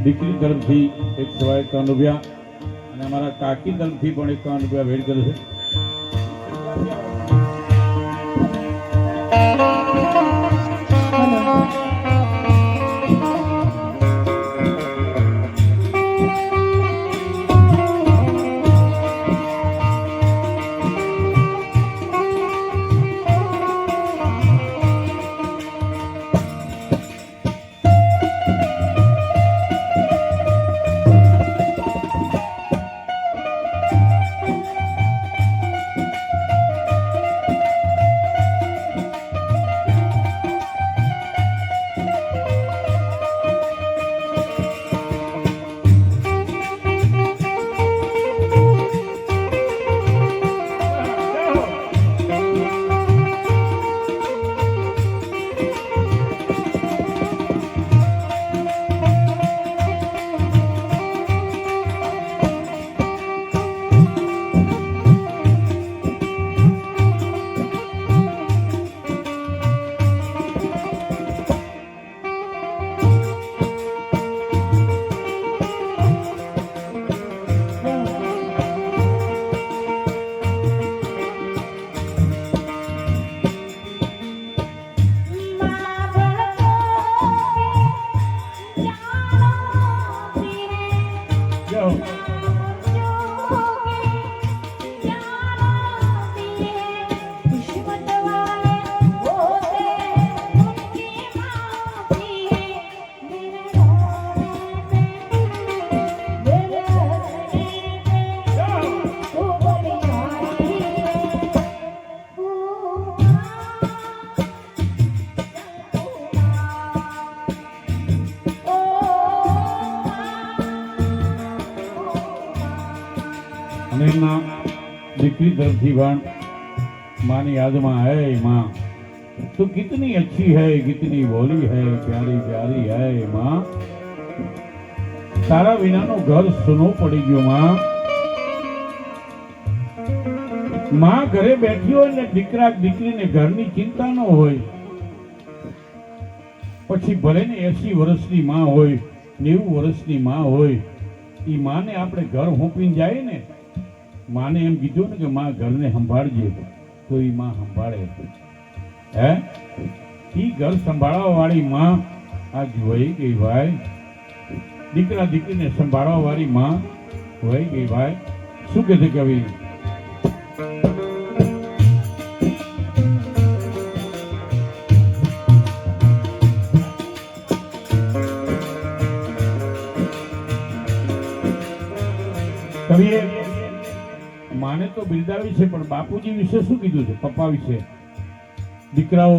દીકરી તરફથી એક સવાય કાનુભ્યા અને અમારા કાકી તરફથી પણ એક કાનુભ્યા ભેટ કરે છે. દીકરી तरफથી પણ मानी याद में है माँ तो कितनी अच्छी है, कितनी भोली है, प्यारी प्यारी है माँ. तारा विना नो घर सुनो पड़ी गयो माँ. माँ घरे बैठी हो ने दीकरा दीकरी ने घर नी चिंता न होय. પછી ભલે ને 80 વર્ષની માં હોય, 90 વર્ષની માં હોય, ઈ માને આપણે ઘર હોંપીને જાય ને, માને એમ કીધું ને કે માં ઘરને સંભાળજે, તો ઈ માં સંભાળે. હે ઈ ઘર સંભાળવા વાળી માં આજ વહી ગઈ ભાઈ. દીકરા દીકરીને સંભાળવા વાળી માં વહી ગઈ ભાઈ. શું કહે છે કવિ? કવિએ માને તો બિરદાવી છે, પણ બાપુજી વિશે શું કીધું છે? પપ્પા વિશે. દીકરાઓ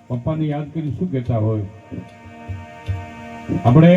પપ્પાને યાદ કરી શું કહેતા હોય? આપણે